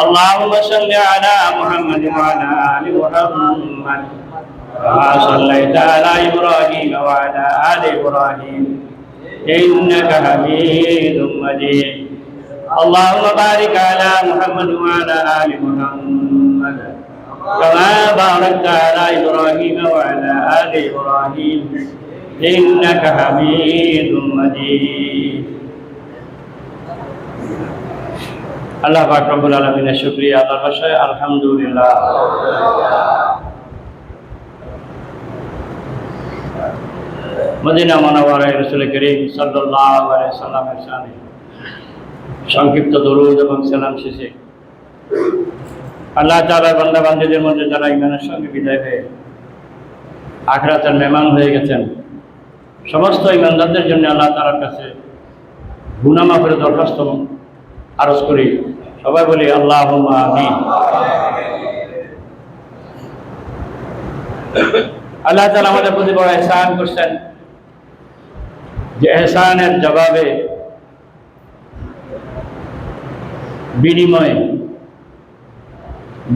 اللهم صل على محمد وعلى آل محمد كما صليت على إبراهيم وعلى آل إبراهيم إنك حميد مجيد اللهم بارك على محمد وعلى آل محمد كما باركت على إبراهيم وعلى آل إبراهيم إنك حميد مجيد আল্লাহ পাক রব্বুল আলামিনের শুকরিয়া আল্লাহর ভাষায় আলহামদুলিল্লাহ। মদিনা মুনাওয়ারায় রাসূল করিম সাল্লাল্লাহু আলাইহি ওয়াসাল্লামের শানে সংক্ষিপ্ত দরুদ এবং সালাম শেষে আল্লাহ তাআলার বান্দা বান্দীদের মধ্যে যারা ঈমানের সঙ্গে বিদায় হয়ে আখিরাতের মেহমান হয়ে গেছেন, সমস্ত ঈমানদারদের জন্য আল্লাহ তাআলার কাছে গুনাহ মাফের দরখাস্ত আরজ করি। সবাই বলি আল্লাহুম্মা আমিন। আল্লাহ তাআলা আমাদের প্রতি বড় ইহসান করছেন, যে ইহসানের জবাবে বিনিময়ে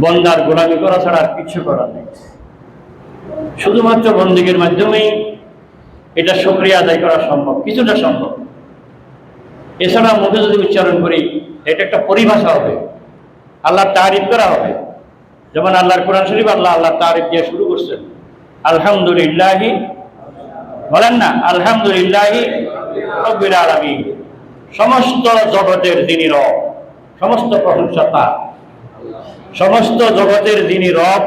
বন্দার গোলামি করা ছাড়া আর কিছু করার নেই। শুধুমাত্র বন্দেগীর মাধ্যমেই এটা শুকরিয়া আদায় করা সম্ভব, কিছুটা সম্ভব। এছাড়া মুখে যদি উচ্চারণ করি এটা একটা পরিভাষা হবে, আল্লাহর তারিফ করা হবে। যেমন আল্লাহর কোরআন শরীফ আল্লাহ তারিফ দিয়ে শুরু করছেন, আলহামদুলিল্লাহি, বলেন না আলহামদুলিল্লাহি রাব্বিল আলামিন। সমস্ত জগতের যিনি রব, সমস্ত প্রশংসা তার, সমস্ত জগতের যিনি রব,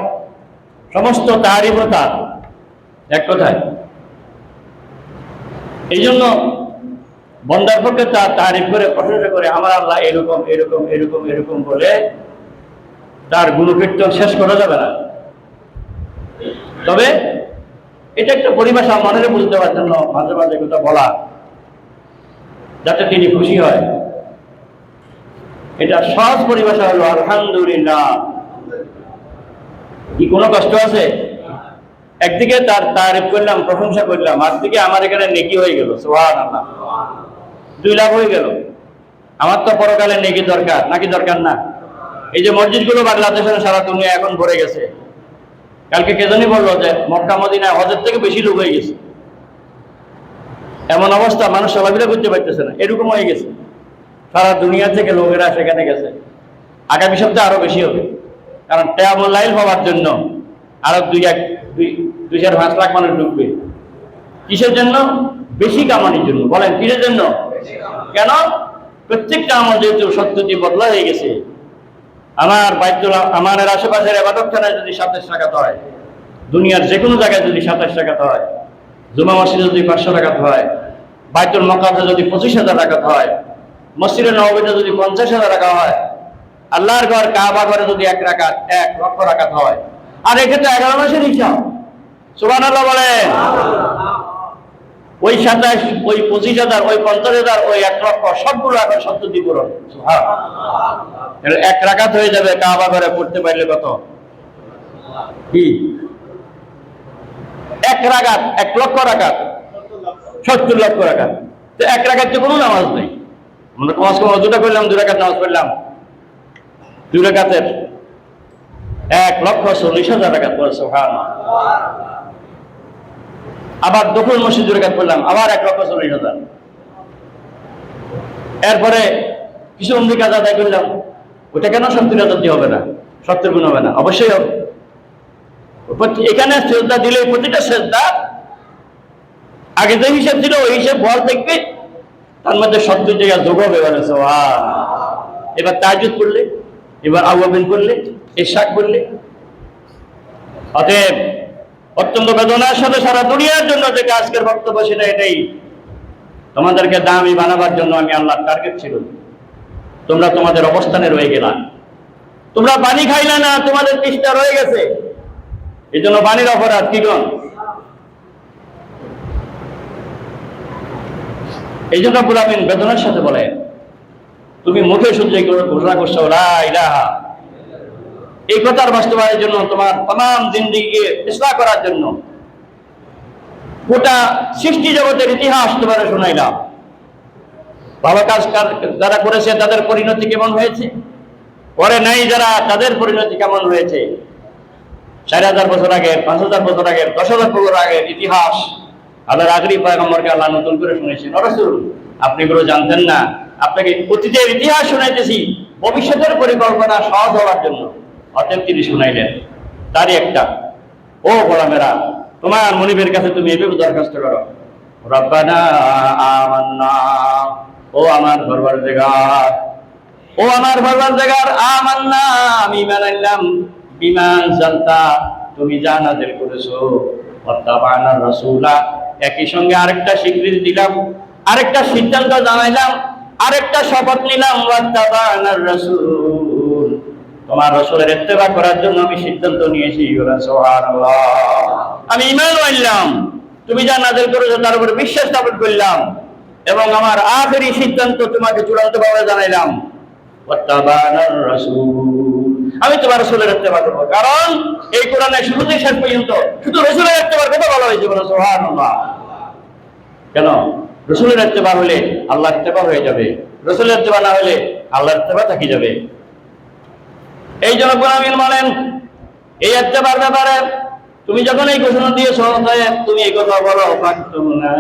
সমস্ত তারিফও তার। এক কথায় এই জন্য বন্দার পক্ষে তার তারিফ করে প্রশংসা করে আমার আল্লাহ এরকম এরকম এরকম এরকম বলে তার গুণকীর্তন শেষ করা যাবে না। তবে এটা একটা পরিভাষা মনে বুঝতে দেওয়ার জন্য মাঝে মাঝে কথা বলা, যাতে তিনি খুশি হয়। এটা সহজ পরিভাষা হলো আলহামদুলিল্লাহ। কি কোনো কষ্ট আছে? একদিকে তার তারিফ করলাম, প্রশংসা করলাম, আরেকদিকে আমার এখানে নেকি হয়ে গেল, সুবহানাল্লাহ, 2 লাখ হয়ে গেল। আমার তো পরকালে নেকি দরকার, নাকি দরকার না? এই যে মসজিদগুলো বাংলাদেশের সারা দুনিয়া এখন ভরে গেছে। কালকে কে জানি বললো যে মক্কা মদিনায় হজের থেকে বেশি লোক হয়ে গেছে। এমন অবস্থা, মানুষ চলাফেরা করতে পারতেছে না, এরকম হয়ে গেছে। সারা দুনিয়া থেকে লোকেরা সেখানে গেছে। আগামী সপ্তাহে আরো বেশি হবে, কারণ কিয়ামুল লাইল হওয়ার জন্য আরো 2-4-5 লাখ মানুষ ঢুকবে। কিসের জন্য? বেশি কামানির জন্য। বলেন কিসের জন্য? কেন? প্রত্যেকটা আমল যেহেতু সত্যটি বদলা হয়ে গেছে। আমার বাইতুল আমানের আশেপাশের ইবাদতখানায় যদি 27 রাকাত হয়, দুনিয়ার যে কোনো জায়গায় যদি 27 রাকাত হয়, জুমা মসজিদে যদি 500 রাকাত হয়, বাইতুল মুকাদ্দাসে যদি 25,000 রাকাত হয়, মসজিদে নববীতে যদি 50,000 রাকাত হয়, আল্লাহর ঘর কাবা ঘরে যদি 1 রাকাত 1 লক্ষ রাকাত হয়, আর এক্ষেত্রে 11 মাসের হিসাব। সুবহানাল্লাহ বলেন। ওই 27, ওই 25,000, ওই 50,000, ওই 1 লক্ষ সবগুলো এখন সত্যি পূরণ। সুবহানাল্লাহ। 1 রাকাত হয়ে যাবে কাবা ঘরে পড়তে পারলে কত? কি 1 রাকাত? 1 লক্ষ রাকাত 70 লক্ষ রাকাত। তো 1 রাকাতে কোনো নামাজ নেই। আমরা কমাস কম দুটা করলাম, 2 রাকাত নামাজ পড়লাম, 2 রাকাতের 1,40,000 রাকাত পড়ে। সুবহানাল্লাহ। আবার দখল মসজিদ 2 রাকাত পড়লাম, আবার 1,40,000। এরপরে কিছু অমনি কাজ আদায় করলাম, ওটা কেন 70,000 দিয়ে হবে না? 70 গুণ হবে না? অবশ্যই হবে। এখানে সেজদা দিলে প্রতিটা সেজদা আগে যে হিসাব ছিল ওই হিসাব বল দেখবে, তার মধ্যে 70 জায়গা যোগ হবে। এবার তাহাজ্জুদ পড়লে, এবার আওয়াবিন করলে, ইশরাক করলে। অতএব অত্যন্ত বেদনার সাথে সারা দুনিয়ার জন্য যে আজকের বক্তব্য, সেটা এটাই, তোমাদেরকে দামি বানাবার জন্য আমি আল্লাহর টার্গেট ছিল। তোমরা তোমাদের অবস্থানে রয়ে গেলা, তোমরা পানি খাইলা না, তোমাদের তৃষ্ণা রয়ে গেছে। এই জন্য পানির অপরাধ কি গণ? এই জন্য রব্বুল আমিন বেদনার সাথে বলে, তুমি মুখে শুনলে ঘোষণা করছো লা ইলাহা, এই কথার বাস্তবায়নের জন্য, তোমার तमाम জিন্দেগিকে ইসলাহ করার জন্য গোটা সৃষ্টি জগতের ইতিহাস তোমাদের শোনাইলাম। ভালো কাজ যারা করেছে তাদের পরিণতি কেমন হয়েছে, পরে নাই যারা, তাদের পরিণতি কেমন হয়েছে? 4000 বছর আগের, 5000 বছর আগের, 10,000 বছর আগের ইতিহাস আল্লাহর আখেরি পয়গম্বরকে আল্লাহ নতুন করে শুনেছেন। ও রাসূল, আপনি এগুলো জানতেন না? আপনাকে অতীতের ইতিহাস শুনাইতেছি ভবিষ্যতের পরিকল্পনা সহজ হওয়ার জন্য। অতএব তিনি শুনাইলেন। তারই একটা, ও গোলামেরা, তোমার মনিবের কাছে তুমি এভাবে দরখাস্ত করো, রব্বানা আমান্না, ও আমার পরওয়ারদিগার, ও আমার পরওয়ারদিগার, আমান্না, আমি ঈমান আনলাম, বিমান জানতা, তুমি যা নাযিল করেছো, ওয়াত্তাবা'নার রাসূলা, একই সঙ্গে আরেকটা স্বীকৃতি দিলাম, আরেকটা সিদ্ধান্ত জানাইলাম, আরেকটা শপথ নিলাম, ওয়াত্তাবা'নার রাসূল, তোমার রাসূলের ইত্তেবা করার জন্য আমি সিদ্ধান্ত নিয়েছি। সুবহানাল্লাহ, আমি ঈমান আনলাম, তুমি যা নাযিল করেছো তার উপর বিশ্বাস স্থাপন করলাম, এবং আমার আখেরি সিদ্ধান্ত তোমাকে চূড়ান্তভাবে জানাইলাম, ওয়াত্তাবা'নার রাসূল, আমি তোমার রাসূলের ইত্তেবা করব। কারণ এই কোরআনে শুরু থেকে শেষ পর্যন্ত শুধু রাসূলের ইত্তেবার কথা বলা হয়েছে। বলো সুবহানাল্লাহ। কেন? রাসূলের ইত্তেবা হলে আল্লাহর ইত্তেবা হয়ে যাবে, রাসূলের ইত্তেবা না হলে আল্লাহর ইত্তেবা থাকি যাবে। এই জন্য কোরআন বলেন এই ইত্তেবার ব্যাপারে তুমি যখন এই ঘোষণা দিয়েছো, তুমি এই কথা বলো, ফাকতুমনা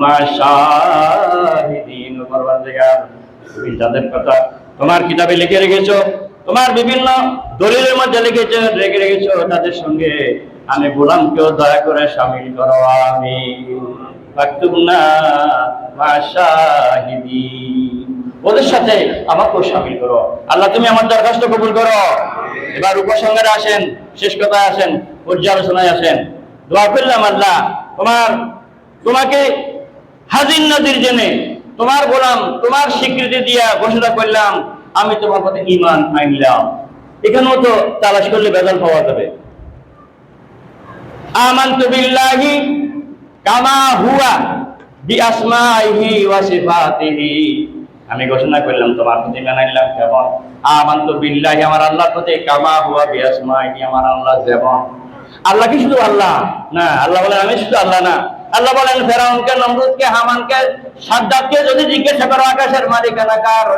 মা শাহিদিন, পরওয়ারদিগার, তুমি যাদের কথা তোমার কিতাবে লিখে রেখেছো, তোমার বিভিন্ন দলিলের মধ্যে রেখে রেখেছো, তাদের সঙ্গে আমি গোলামকেও দয়া করে শামিল করো। আমি ফাকতুমনা মা শাহিদিন, ওদের সাথে আমাকেও শামিল করো। আল্লাহ তুমি আমার দরখাস্ত কবুল করো। এবার উপসংহারে আসেন, শেষ কথায় আসেন, পর্যালোচনায় আসেন। দোয়া করলাম আল্লাহ তোমাকে হাজির নাজির জেনে তোমার গোলাম, তোমার স্বীকৃতি দিয়া ঘোষণা করলাম আমি তোমার প্রতি ঈমান আনলাম। এখানেও তো তালাশ করলে বেদাল পাওয়া যাবে। আমানতু বিল্লাহি কামা হুয়া বিআসমাইহি ওয়া সিফাতিহি, আমি ঘোষণা করলাম তোমার প্রতি ঈমান আনলাম কেমন? আমানতু বিল্লাহি, আমার আল্লাহর প্রতি, কামা হুয়া বিআসমাইহি, আমার আল্লাহ যেমন। আল্লাহ কি শুধু আল্লাহ না? আল্লাহ বলেন আমি শুধু আল্লাহ না। আল্লাহ বলেন ফেরাউনকে, নমরুদকে, হামানকে, সাদ্দাতকে যদি জিজ্ঞাসা করো আকাশের মালিকানা কার,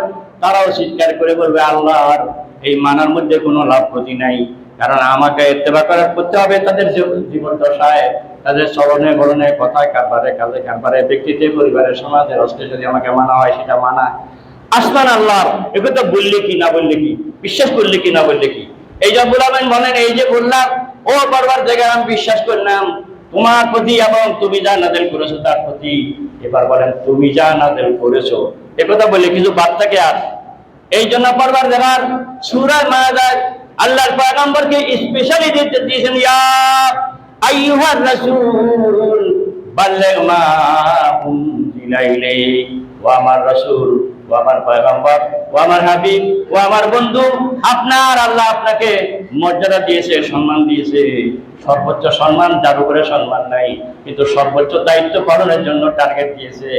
তারাও চিৎকার করে বলবে আল্লাহর। এই মানার মধ্যে কোনো লাভ ক্ষতি নাই, কারণ আমাকে ইত্তেবা করতে হবে তাদের জীবন দশায়, তাদের চলনে বলনে, কথায় কারবারে, কাজে কারবারে, ব্যক্তিতে, পরিবারের, সমাজের অস্তে যদি আমাকে মানা হয় সেটা মানা। আসমান আল্লাহর, একথা বললে কি না বললে কি, বিশ্বাস করলে কি না বললে কি। এই যে বলবেন বলেন, এই যে বললাম ও পরওয়ারদিগার আমি বিশ্বাস করলাম তোমার প্রতি এবং তুমি যা নাযিল করেছো তার প্রতি। এবার বলেন তুমি যা নাযিল করেছো, একথা বলে কিছু বাদ থাকে আর? এই জন্য পরওয়ারদিগার সূরা মায়েদায় আল্লাহর পয়গম্বরকে স্পেশালি দিয়েছেন, ইয়া আইয়ুহার রাসূল বাল্লিগ মা উনজিলা ইলাইক, ও আমার রাসূল, ও আমার পয়গম্বর, ও আমার হাবিব, ও আমার বন্ধু, আপনার আল্লাহ আপনাকে মর্যাদা দিয়েছে, সম্মান দিয়েছে, সর্বোচ্চ সম্মান, যার উপরে সম্মান নাই, কিন্তু সর্বোচ্চ দায়িত্ব পালনের জন্য টার্গেট দিয়েছে।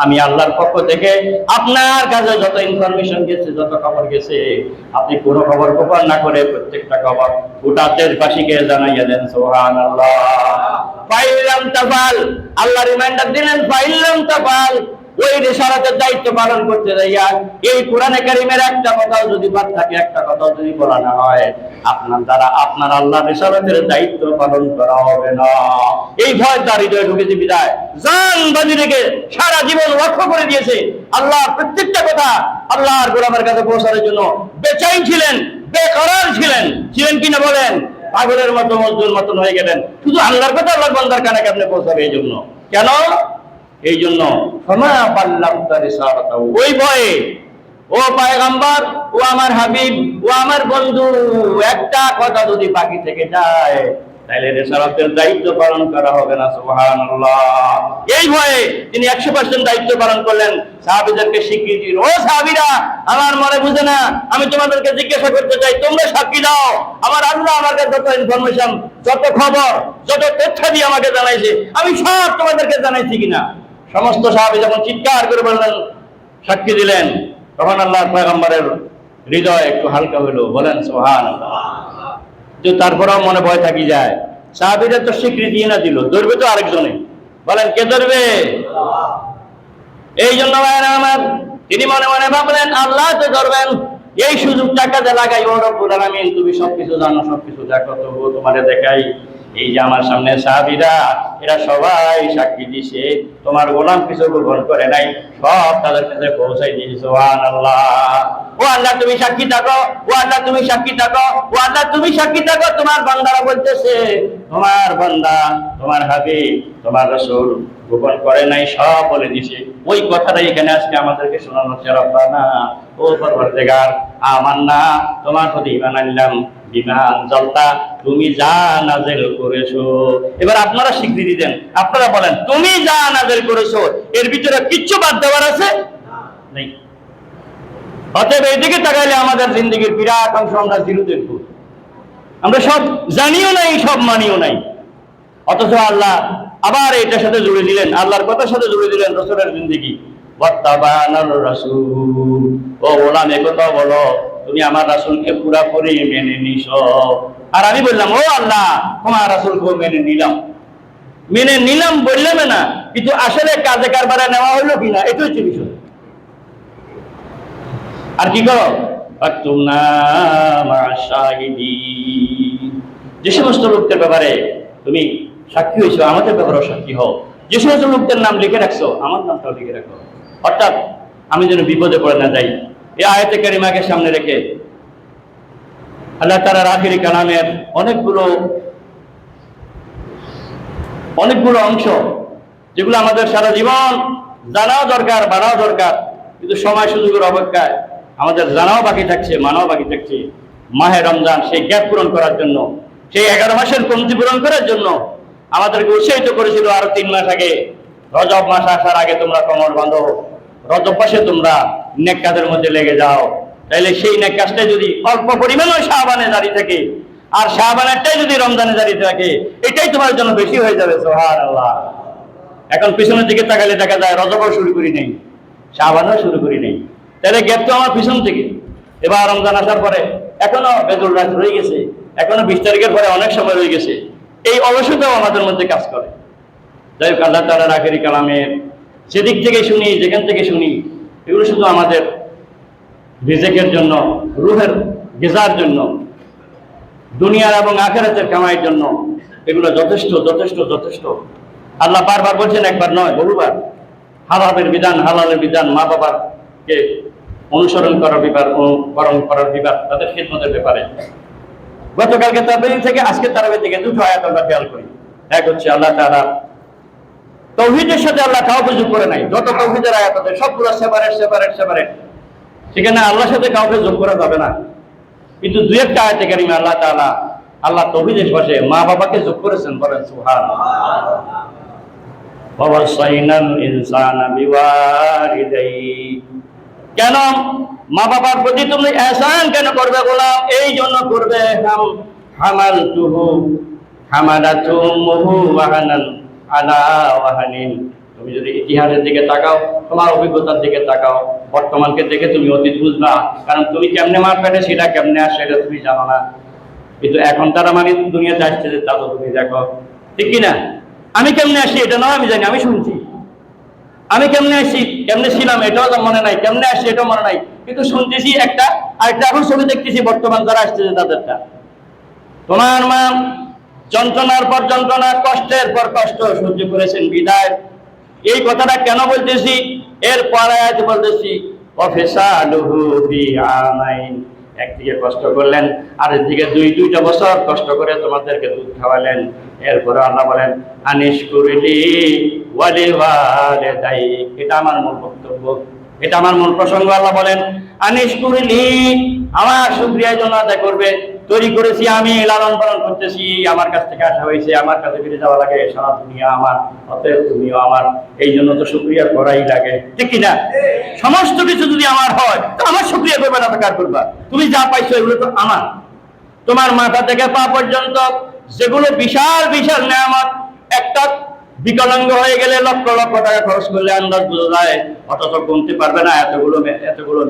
আমি আল্লাহর পক্ষ থেকে আপনার কাছে যত ইনফরমেশন গেছে, যত খবর গেছে, আপনি কোনো খবর গোপন না করে প্রত্যেকটা খবর গোটা দেশবাসীকে জানাইয়া দেন। সুবহানাল্লাহ। ফাইলাম তাফাল, আল্লাহ রিমাইন্ডার দিলেন, ফাইলাম তাফাল, ওই রিসালাতের দায়িত্ব পালন করতে যাইয়া এই কোরআনে কারীমের একটা কথাও যদি বাদ থাকে, একটা কথাও যদি বলা না হয়, আপনার দ্বারা আপনার আল্লাহর রিসালাতের দায়িত্ব পালন করা হবে না। এই ভয় তার হৃদয়ে ঢুকেছে বিদায় জান বাজি রেখে সারা জীবন লক্ষ্য করে দিয়েছে আল্লাহর প্রত্যেকটা কথা আল্লাহর গোলামের কাছে পৌঁছানোর জন্য বেচাইন ছিলেন, বেকরার ছিলেন কিনা বলেন? পাগলের মতো মজদুর মতন হয়ে গেলেন, শুধু আল্লাহর কথা আল্লাহর বান্দার কানে কানে পৌঁছাবে। এই জন্য কেন? এই জন্য ওই ভয়ে, ও পয়গম্বর, ও আমার হাবিব, ও আমার বন্ধু, একটা কথা যদি বাকি থেকে যায় তাহলে রিসালাতের দায়িত্ব পালন করা হবে না। সুবহানাল্লাহ। এই ভয়ে তিনি 100% দায়িত্ব পালন করলেন, সাহাবীদেরকে স্বীকৃতি। ও সাহাবীরা, আমার মনে বুঝে না, আমি তোমাদেরকে জিজ্ঞাসা করতে চাই, তোমরা সাক্ষী দাও, আমার আল্লাহ আমাকে যত ইনফরমেশন, যত খবর, যত তথ্য দিয়ে আমাকে জানাইছে, আমি সব তোমাদেরকে জানাইছি কিনা? সমস্ত সাহাবী যখন চিৎকার করে বললেন, সাক্ষী দিলেন, তখন আল্লাহর পয়গম্বরের হৃদয় একটু হালকা হলো। বলেন সুবহানাল্লাহ। তো তারপরেও মনে ভয় থাকি যায়। সাহাবীরা তো স্বীকৃতি না দিল, ধরবে তো আরেকজনে। বলেন কে ধরবে? এই জন্য ভাইরা আমার, তিনি মনে মনে ভাবলেন আল্লাহ তো ধরবেন, এই সুযোগটা কাজে লাগাই ও রব্বুল আলামিন, তুমি সবকিছু জানো, সবকিছু দেখো, তবুও তোমারে দেখাই। এই যে আমার সামনে সাহাবীরা, এরা সবাই সাক্ষী দিছে তোমার গোলাম কিছু গোপন করে নাই, সব তাদের কাছে পৌঁছাই দিয়েছে। সুবহানাল্লাহ। ও আল্লাহ তুমি সাক্ষী থাকো, ও আল্লাহ তুমি সাক্ষী থাকো, ও আল্লাহ তুমি সাক্ষী থাকো। তোমার বান্দারা বলতেছে, তোমার বান্দা, তোমার হাবিব, তোমার রাসূল গোপন করে নাই, সব বলে দিছে। ওই কথাটাই এখানে আজকে আমাদেরকে শোনানো হচ্ছে। রব্বানা, ও পরওয়ারদিগার, আমান্না, তোমার প্রতি ঈমান আনলাম, বিমা আনজালতা, তুমি যা নাযিল করেছো। এবার আপনারা স্বীকৃতি দেন, আপনারা বলেন তুমি যা নাযিল করেছো এর ভিতরে কিচ্ছু বাদ দেওয়ার আছে? নেই। অতএব এইদিকে তাকাইলে আমাদের জিন্দেগির বিরাট অংশ আমরা জিরো দেখব। আমরা সব জানিও নাই, সব মানিও নাই, অথচ আল্লাহ আবার এটার সাথে জুড়ে দিলেন, আল্লাহর কথার সাথে জুড়ে দিলেন রাসূলের জিন্দেগি। ওয়াত্তাবানার রাসূল, ও গোলাম একথা বলো, তুমি আমার রাসূলকে পুরোপুরি মেনে নিছো। আর আমি বললাম, ও আল্লাহ, তোমার রাসূলকে মেনে নিলাম, মেনে নিলাম বললাম না, কিন্তু আসলে কাজে কারবারে নেওয়া হলো কিনা এটাই হচ্ছে বিষয়। আর কি করো, ফাকতুমনা মা'আশ-শাহিদিন, যে সমস্ত লোকদের ব্যাপারে তুমি সাক্ষী হয়েছো, আমাদের ব্যাপারেও সাক্ষী হও। যে সমস্ত লোকদের নাম লিখে রাখছো, আমার নামটাও লিখে রাখো, অর্থাৎ আমি যেন বিপদে পড়ে না যাই। এই আয়াতে কারিমাকে সামনে রেখে আল্লাহ তাআলার আখিরি কালামের অনেকগুলো অংশ, যেগুলো আমাদের সারা জীবন জানাও দরকার, মানাও দরকার, কিন্তু সময় সুযোগের অপেক্ষায় আমাদের জানাও বাকি থাকছে, মানাও বাকি থাকছে। মাহে রমজান সেই গ্যাপ পূরণ করার জন্য, সেই 11 মাসের কমতি পূরণ করার জন্য আমাদেরকে উৎসাহিত করেছিল আরো 3 মাস আগে। রজব মাস আসার আগে তোমরা কমর বাঁধো, রজব মাসে তোমরা নেক কাজের মধ্যে লেগে যাও। তাইলে সেই নেক কাজটা যদি অল্প পরিমাণও শাবানে জারি থাকে, আর শাবানেরটাই যদি রমজানে জারি থাকে, এটাই তোমার জন্য বেশি হয়ে যাবে। সুবহানাল্লাহ। এখন পিছনের দিকে তাকালে দেখা যায় রজবও শুরু করি নেই, শাবানও শুরু করি নেই, তাহলে গ্যাপ তো আমার পিছন থেকে। এবার রমজান আসার পরে এখনো বেদুল রাত রয়ে গেছে, এখনো 20 তারিখের পরে অনেক সময় রয়ে গেছে, এই অলসতাও আমাদের মধ্যে কাজ করে। যাই হোক, আল্লাহ তাআলার আখিরি কালামের যেদিক থেকে শুনি, যেখান থেকে শুনি, এগুলো শুধু আমাদের রিজেকের জন্য, রুহের গিজার জন্য, দুনিয়ার এবং আখিরাতের কামাইয়ের জন্য এগুলো যথেষ্ট যথেষ্ট যথেষ্ট। আল্লাহ বারবার বলছেন, একবার নয় বহুবার, হারামের বিধান, হালালের বিধান, মা বাবাকে অনুসরণ করার ব্যাপার, অনুকরণ করার ব্যাপার, তাদের খিদমতের ব্যাপারে। গতকালকে তারাবি থেকে আজকে তারাবি থেকে দুটো আয়াত আমরা খেয়াল করি। এক হচ্ছে আল্লাহ তাআলা তাওহীদের সাথে আল্লাহ কাউকে যোগ করে নাই। যত তাওহীদের আয়াত আছে সবগুলো সেপারেট সেপারেট সেপারেট, সেখানে আল্লাহর সাথে কাউকে যোগ করা যাবে না। কিন্তু দুই একটা আয়াতে কারিমে আল্লাহ তাআলা আল্লাহ তাওহীদের পাশে মা বাবাকে যোগ করেছেন। বলেন সুবহানাল্লাহ। ওয়াসাইনাল ইনসানা বিওয়ালিদাইহি, কেন মা বাবার প্রতি তুমি ihsan কেন করবে গোলাম? এই জন্য করবে, হামালতুহু হামালাতুহু ওয়াহানান আলা ওয়াহানিন। তুমি যদি ইতিহাসের দিকে তাকাও, তোমার অভিজ্ঞতার দিকে তাকাও, বর্তমানকে দেখে তুমি অতীত বুঝবা, কারণ তুমি কেমনে মার পেটে সেটা কেমনে আসে সেটা তুমি জানো না। কিন্তু এখন তারা মানে দুনিয়াতে আসছে যে তা তো তুমি দেখো, ঠিক কিনা? আমি কেমনে আসি এটা নয় আমি জানি, আমি শুনছি। আমি কেমনে আসি, কেমনে ছিলাম এটাও মনে নাই, কেমনে আসি এটাও মনে নাই, কিন্তু শুনতেছি একটা, আর একটা এখন ছবি দেখতেছি বর্তমান যারা আসতেছে তাদেরটা। তোমার মা যন্ত্রণার পর যন্ত্রণা, কষ্টের পর কষ্ট সহ্য করেছেন বিদায়। এই কথাটা কেন বলতেছি? এর পরে আজ বলতেছি ওয়াফিসালুহু ফি আমাইন, একদিকে কষ্ট করলেন আর একদিকে দুইটা বছর কষ্ট করে তোমাদেরকে দুধ খাওয়ালেন। এরপরে আল্লাহ বলেন আনিশকুরলি ওয়ালিওয়ালিদাই। এটা আমার মূল বক্তব্য, এটা আমার মূল প্রসঙ্গ। আল্লাহ বলেন আনিশকুরলি, আমার শুকরিয়ার জন্য আদায় করবে। তৈরি করেছি আমি, লালন পালন করতেছি, আমার কাছ থেকে আসা হয়েছে, আমার কাছে ফিরে যাওয়া লাগে, সারা দুনিয়া আমার, অতএব তুমিও আমার, এই জন্য তো শুকরিয়া করাই লাগে, ঠিক কিনা? সমস্ত কিছু যদি আমার হয় তো আমার শুকরিয়া করবে না, কার করবা? তুমি যা পাইছো এগুলো তো আমার। তোমার মাথা থেকে পা পর্যন্ত যেগুলো বিশাল বিশাল নেয়ামত, একটা বিকলাঙ্গ হয়ে গেলে লক্ষ লক্ষ টাকা খরচ করলে আন্দাজ বোঝা যায়, অথচ গুনতে পারবে না এতগুলো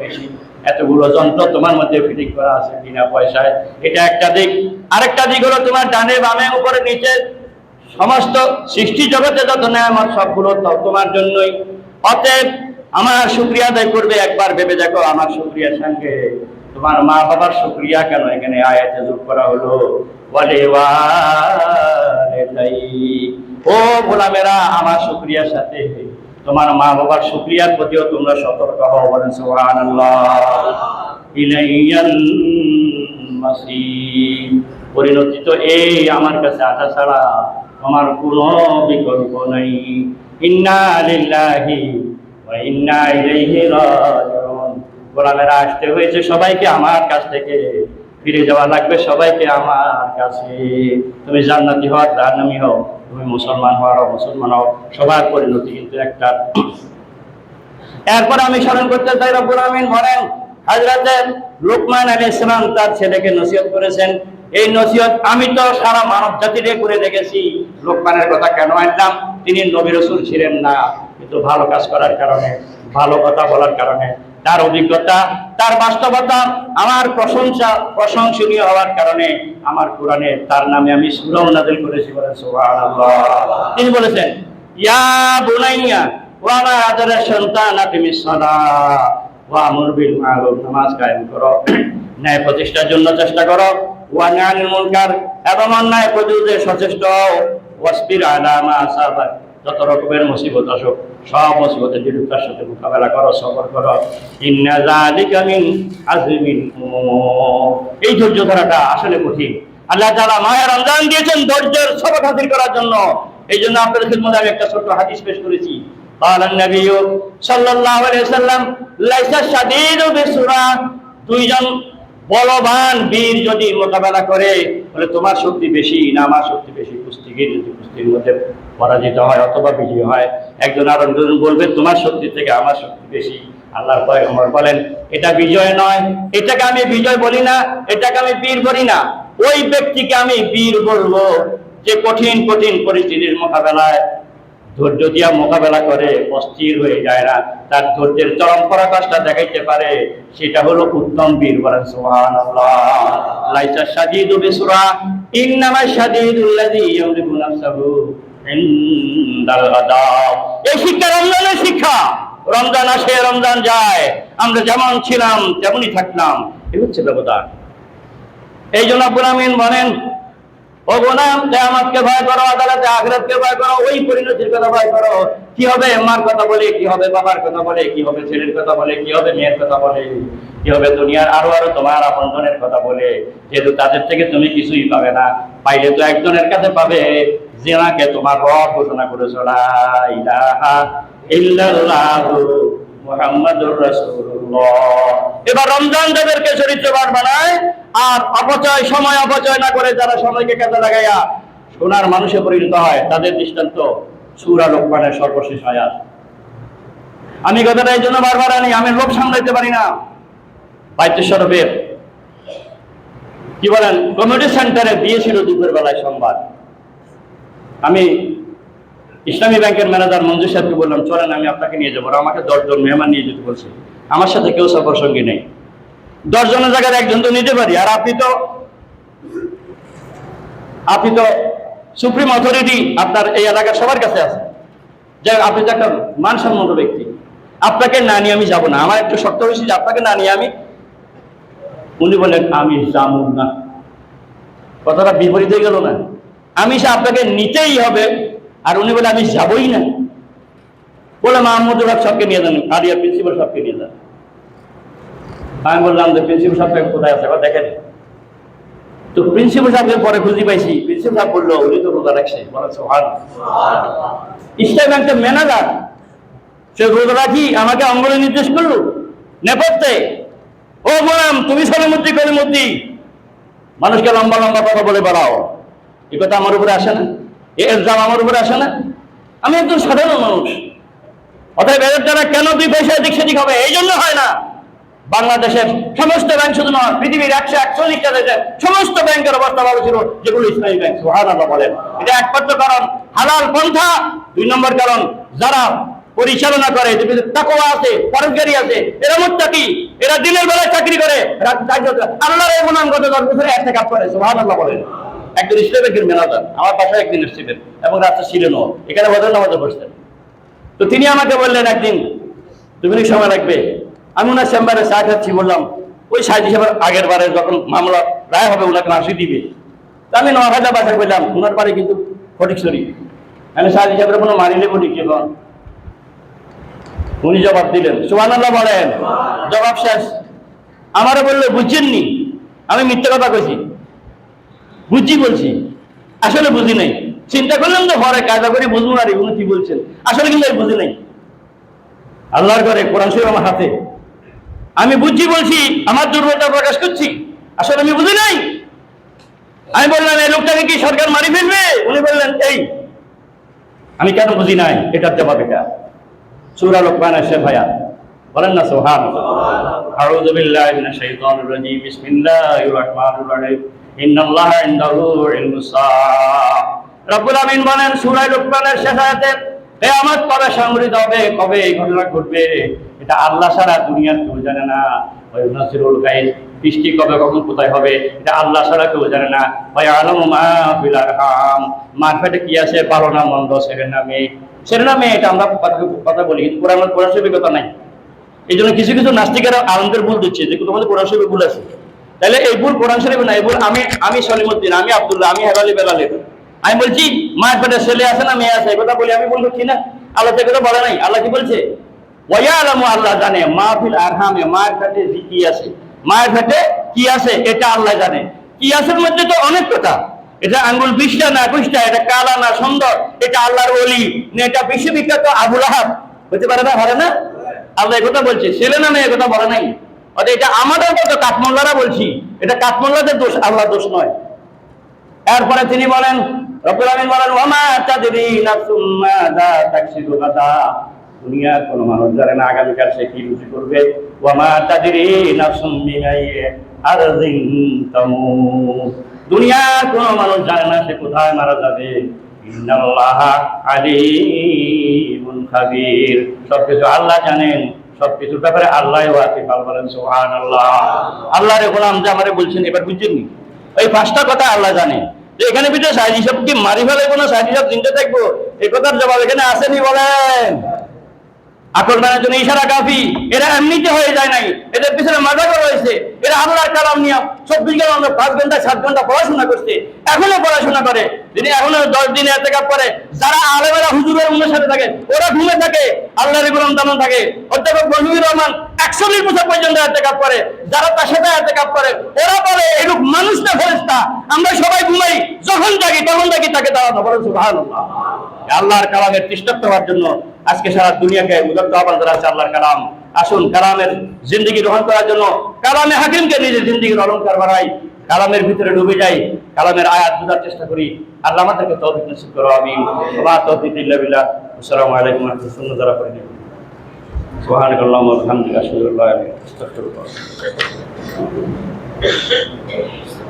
মেশিন, এতগুলো যন্ত্র তোমার মধ্যে ফিটিং করা আছে বিনা পয়সায়। এটা একটা দিক। আরেকটা দিক হলো তোমার ডানে বামে উপরে নিচে সমস্ত সৃষ্টি জগতে যত নেয়ামত সবগুলো তোমার জন্যই। অতএব আমার শুকরিয়া আদায় করবে। একবার ভেবে দেখো, আমার শুকরিয়ার সঙ্গে তোমার মা বাবার শুকরিয়া কেন এখানে আয়াতে যোগ করা হলো? ওয়ালিওয়ালিদাই, ও গোলামেরা, আমার শুকরিয়ার সাথে তোমার মা বাবার শুকরিয়ার প্রতিও তোমরা সতর্ক হও। বলেন সুবহানাল্লাহ। ইলাইয়াল মাসির, পরিণতি তো এই আমার কাছে আসা ছাড়া আমার কোনো বিকল্প নাই। ইন্না লিল্লাহি ওয়া ইন্না ইলাইহি রাজিউন, গোলামেরা আসতে হয়েছে সবাইকে আমার কাছ থেকে, ফিরে যাওয়া লাগবে সবাইকে আমার কাছে। তুমি জান্নাতি হও, জাহান্নামী হও, তুমি মুসলমান হও, মুসলমান হও, সবার পরিণতি কিন্তু একটা। এরপর আমি স্মরণ করতে চাই, রব্বুল আমিন বলেন হযরতে লুকমান আলাইহিস সালাম তার ছেলেকে নসিহত করেছেন। এই নসিহত আমি তো সারা মানব জাতিরে করে দেখেছি। লুকমানের কথা কেন আনলাম? তিনি নবী রাসূল ছিলেন না, কিন্তু ভালো কাজ করার কারণে, ভালো কথা বলার কারণে, তার অভিজ্ঞতা, তার বাস্তবতা আমার প্রশংসনীয় হওয়ার কারণে আমার কোরআনে তার নামে আমি সূরা নাযিল করেছি। বলেন সুবহানাল্লাহ। তিনি বলেছেন, ইয়া বুনাইয়া, ও আমার আদরের সন্তান, আকিমিস সালাহ ওয়া আমুর বিল মারুফ, নামাজ কায়েম করো, ন্যায় প্রতিষ্ঠার জন্য চেষ্টা করো, ওয়া নাহি আনিল মুনকার, এবং অন্যায় প্রতিরোধে সচেষ্ট হও, ওয়াসবির আলা মা আসাবাক, যত রকমের মুসিবত আসুক সব মুসিবতের দৃঢ়তার সাথে মোকাবেলা করো, সবর করো। ইন্না যালিকা মিন আযমিল উমুর, এই ধৈর্য ধরাটা আসলে কঠিন। আল্লাহ তাআলা মাহে রমজান দিয়েছেন ধৈর্যের সবক হাসিল করার জন্য। এই জন্য আপনাদের খিদমতে আমি একটা ছোট্ট হাদিস পেশ করেছি। ক্বালান নবী সাল্লাল্লাহু আলাইহি ওয়াসাল্লাম, লাইসা শাদীদু বিসুরা, দুইজন বলবান বীর যদি মোকাবেলা করে, বলে তোমার শক্তি বেশি না আমার শক্তি বেশি? কুস্তিগীর যদি কুস্তির মধ্যে পরাজিত হয় অথবা বিজয়ী হয়, একজন আর একজন বলবে তোমার শক্তি থেকে আমার শক্তি বেশি। আল্লাহর পয়গম্বর বলেন এটা বিজয় নয়, এটাকে আমি বিজয় বলি না, এটাকে আমি বীর বলি না। ওই ব্যক্তিকে আমি বীর বলবো যে কঠিন কঠিন পরিস্থিতির মোকাবেলায় ধৈর্য দিয়া মোকাবেলা করে, অস্থির হয়ে যায় না, তার ধৈর্যের চরম পরাকাষ্ঠা দেখাইতে পারে, সেটা হলো উত্তম বীর। বলেন সুবহানাল্লাহ। লাইসা শাদীদু বিসুরা, ইন্নামা শাদীদুল্লাযী ইয়ামলিকু নাফসাহু ইনদাল গাদাব। এই শিক্ষা রমজানের শিক্ষা। রমজান আসে, রমজান যায়, আমরা যেমন ছিলাম তেমনই থাকলাম, এই হচ্ছে ব্যবধান। এই জন্য রব্বুল আমিন বলেন, ও গোলাম, কিয়ামতকে ভয় করো, আদালতে আখিরাতকে ভয় করো, ওই পরিণতির কথা ভয় করো। কি হবে মার কথা বলে, কি হবে বাবার কথা বলে, কি হবে ছেলের কথা বলে, কি হবে মেয়ের কথা বলে, কি হবে দুনিয়ার আরো আরো তোমার আপনজনের কথা বলে, যেহেতু তাদের থেকে তুমি কিছুই পাবে না, পাইলে তো একজনের কাছে পাবে, যিনাকে তোমার রব ঘোষণা করেছো, লা ইলাহা ইল্লাল্লাহু মুহাম্মাদুর রাসূলুল্লাহ। এবার রমজান তাদেরকে চরিত্রবান বানায়, আর সময় অপচয় না করে যারা সময়কে কাজে লাগাইয়া সোনার মানুষে পরিণত হয়, তাদের দৃষ্টান্ত সূরা লোকমানের সর্বশেষ আয়াত। আমি কথাটা এই জন্য বারবার আনি, আমি লোক সামলাইতে পারি না। বাইতুস্বরূপের কি বলেন কমিউনিটি সেন্টারে বিয়ে ছিল দুপুর বেলায় সোমবার। আমি ইসলামী ব্যাংকের ম্যানেজার মঞ্জুর সাহেবকে বললাম, চলেন আমি আপনাকে নিয়ে যাবো। আমাকে 10 জন মেহমান নিয়ে যেতে বলছে, আমার সাথে কেউ সফর সঙ্গী নেই। 10 জনের জায়গায় একজন তো নিতে পারি, আর আপনি তো সুপ্রিম অথরিটি, আপনার এই এলাকার সবার কাছে আছে, যে আপনি তো একটা মানসম্মত ব্যক্তি, আপনাকে না নিয়ে আমি যাবো না। আমার একটু শক্ত হয়েছে যে আপনাকে না নিয়ে আমি। উনি বলেন আমি যাবো না, কথাটা বিপরীত হয়ে গেল না? আমি সে আপনাকে নিতেই হবে, আর উনি বলে আমি যাবই না। বলে মাহমুদুল হক সবকে নিয়ে যান, আরিয়া প্রিন্সিপাল সবকে নিয়ে যান। আমি বললাম যে প্রিন্সিপাল সাহেব কোথায় আছে, দেখেন তো। প্রিন্সিপাল সাহেবকে পরে খুঁজে পাইছি, প্রিন্সিপাল সাহেব বললো উনি তো রোজা রাখছে। বলে ইসলামী ব্যাংকের ম্যানেজার, সে রোজা রাখি আমাকে অঙ্গলে নির্দেশ করলো নেপথ্যে। ও বললাম তুমি সলিমুদ্দি কলিমুদ্দি, মানুষকে লম্বা লম্বা কথা বলে বেড়াও, এ কথা আমার উপরে আসে না, এ এলজাম আমার উপরে আসে না। আমি একজন সাধারণ মানুষ, অতএব এদের দ্বারা কেন 2 পয়সা এদিক সেদিক হবে? এই জন্য হয় না। বাংলাদেশের সমস্ত ব্যাংক শুধু নয়, পৃথিবীর 141টা দেশের সমস্ত ব্যাংকের অবস্থা ভালো ছিল, যেগুলো ইসলামী ব্যাংক। সুবহানাল্লাহ বলেন। এটা একমাত্র কারণ হালাল পন্থা। 2 নম্বর কারণ যারা পরিচালনা করে, তাকওয়া আছে, পরহেজগারি আছে, এরা মুত্তাকি, এরা দিনের বেলায় চাকরি করে, আল্লাহর এই গুণাঙ্গত 10 বছরে ইতিকাফ করে। সুবহানাল্লাহ বলেন। একজন ইসলামী ব্যাংকের ম্যানেজার আমার বাসায় একদিন এসেছিলেন এবং রাতে ছিলেনও, এখানে বদর নামাজে বসতেন। তো তিনি আমাকে বললেন একদিন 2 মিনিট সময় লাগবে। আমি ওনার চেম্বারে চা খাচ্ছি, বললাম ওই সাইদ হিসাবে আগের বারে যখন মামলা রায় হবে ওনাকে ফাঁসি দিবে। তা আমি নহাজা বাসা করলাম, ওনার বাড়ি কিন্তু ফটিকছড়ি। আমি সাইদ হিসাবে কোনো মারিলে বলি এখন উনি জবাব দিলেন, সুবহানাল্লাহ বলেন। জবাব শেষ। আমারও বললে বুঝছেননি, আমি মিথ্যে কথা কইছি, বুঝছি বলছি, আসলে বুঝি নাই। চিন্তা করলাম তো ঘরে কাজা করে বুঝবো না রে উনি কি বলছেন, আসলে কিন্তু আমি বুঝি নাই। আল্লাহর ঘরে কোরআন শরীফ আমার হাতে, আমি বুঝছি বলছি, আমার দুর্বলতা প্রকাশ করছি, আসলে আমি বুঝি নাই। আমি বললাম এই লোকটাকে কি সরকার মারি ফেলবে? উনি বললেন এই আমি কেন বুঝি নাই, এটার জবাব এটা। সূরা লোকমানের শেষ আয়াত, বলেন না সুবহানাল্লাহ। আউযু বিল্লাহি মিনাশ শাইতানির রাজীম, বিসমিল্লাহির রাহমানির রাহিম, ইন্নাল্লাহা ইনদাহু ইলমুস সাআহ। রব্বুল আমিন বলেন সূরা লোকমানের শেষ আয়াতে, কিয়ামত কবে সংঘটিত হবে, কবে এই ঘটনা ঘটবে, এটা আল্লাহ ছাড়া দুনিয়ার কেউ জানে না। ওয়া ইউনাসিরুল গায়ব, বৃষ্টি কবে কখন কোথায় হবে, এটা আল্লাহ ছাড়া কেউ জানে না। ওয়া ইয়ালামু মা ফিল আরহাম, মারফেটে কি আছে, ভালো না মন্দ, ছেলে না মেয়ে, ছেলে না মেয়ে, এটা আমরা কথা বলি, কিন্তু কোরআন শরীফে কথা নাই। এই জন্য কিছু কিছু নাস্তিকেরা আলমদের ভুল দিচ্ছে যে তোমাদের কোরআন শরীফে ভুল আছে। তাহলে এই ভুল কোরআন শরীফে না, এই ভুল আমি সলিমুদ্দিন, আমি আব্দুল্লাহ, আমি হেলালি বেলালের। আমি বলছি মায়ের পেটে ছেলে আছে না মেয়ে আছে, এই কথা বলি, আমি ভুল করছি না? আল্লাহ তো কথা বলে নাই। আল্লাহ কি বলছে? ওয়া ইয়ালামু, আল্লাহ জানে, মা ফিল আরহামে, মায়ের পেটে কি আছে, মায়ের পেটে কি আছে এটা আল্লাহ জানে। কি আছে মধ্যে তো অনেক কথা, এটা আঙ্গুল 20টা না 21টা, এটা কালা না সুন্দর, এটা আল্লাহর ওলি না, এটা বিশ্ববিখ্যাত আবু লাহাব হতে পারে না, পারে না? আল্লাহ এই কথা বলছে, ছেলে না মেয়ে কথা বলে নাই। অর্থাৎ এটা আমাদের মতো কাঠমোল্লারা বলছি, এটা কাঠমোল্লাদের দোষ, আল্লাহ দোষ নয়। এরপরে তিনি বলেন, রব্বুল আমিন বলেন, ওয়া মা তাদরি নাফসুম মাযা তাকসিবু গাদা, দুনিয়ার কোন মানুষ জানে না আগামীকাল সে কি রুজি করবে। ওয়া মা তাদরি নাফসুম বিআইয়ি আরদিন তামুত, দুনিয়ার কোন মানুষ জানে না সে কোথায় মারা যাবে। ইন্নাল্লাহা আলিমুন খাবীর, সবকিছু আল্লাহ জানেন, সবকিছুর ব্যাপারে আল্লাহ ওয়াকিফ। বলেন সুবহানাল্লাহ। আল্লাহর গোলাম যে আমারে বলছেন, এবার বুঝছেননি? এই 5টা কথা আল্লাহ জানে। যে এখানে ভিতরে সাইদ হিসাব কি মারি ফেলাইবো না সাইদ হিসাব চিনতে থাকবো, এই কথার জবাব এখানে আসেনি। বলেন আকল মানের জন্য ইশারা কাফি, এরা এমনিতে হয়ে যায় নাই, এদের পিছনে মাথা করা হয়েছে। এরা আল্লাহর কালাম নিয়ে 24 ঘন্টা 5 ঘন্টা 7 ঘন্টা পড়াশোনা করছে, এখনো পড়াশোনা করে, যিনি এখনো 10 দিনে ইতিকাফ করে। যারা আলেমেরা হুজুরের সাথে থাকে ওরা ঘুমে থাকে, আল্লাহর গোলাম দামন থাকে। অধ্যাপক মহিউর রহমান 120 বছর পর্যন্ত ইতিকাফ করে, যারা তার সাথে ইতিকাফ করে ওরা বলে এরূপ মানুষ না ফেরেশতা, আমরা সবাই ঘুমাই, যখন জাগি তখন জাগি তাকে দাওয়াত। বলেন সুবহানাল্লাহ। আল্লাহর কালামের তৃষ্ণার্ত হওয়ার জন্য আজকে সারা দুনিয়াকে উদাত্ত আহ্বান জানাচ্ছে আল্লাহর কালাম। আসুন কালামের জিন্দেগি গ্রহণ করার জন্য কালামে হাকিমকে নিজের জিন্দেগির অলংকার বানাই, কালামের ভিতরে ডুবে যাই, কালামের আয়াত বোঝার চেষ্টা করি। আল্লাহ আমাদেরকে তৌফিক নসিব করো, আমিন। ওয়া তৌফিক ইল্লা বিল্লাহ। আসসালামু আলাইকুম ওয়া রাহমাতুল্লাহি ওয়া বারাকাতুহু। সুবহানাকাল্লাহুম্মা ওয়া বিহামদিকা আশহাদু আল্লা ইলাহা ইল্লা আনতা আস্তাগফিরুকা ওয়া আতুবু ইলাইক।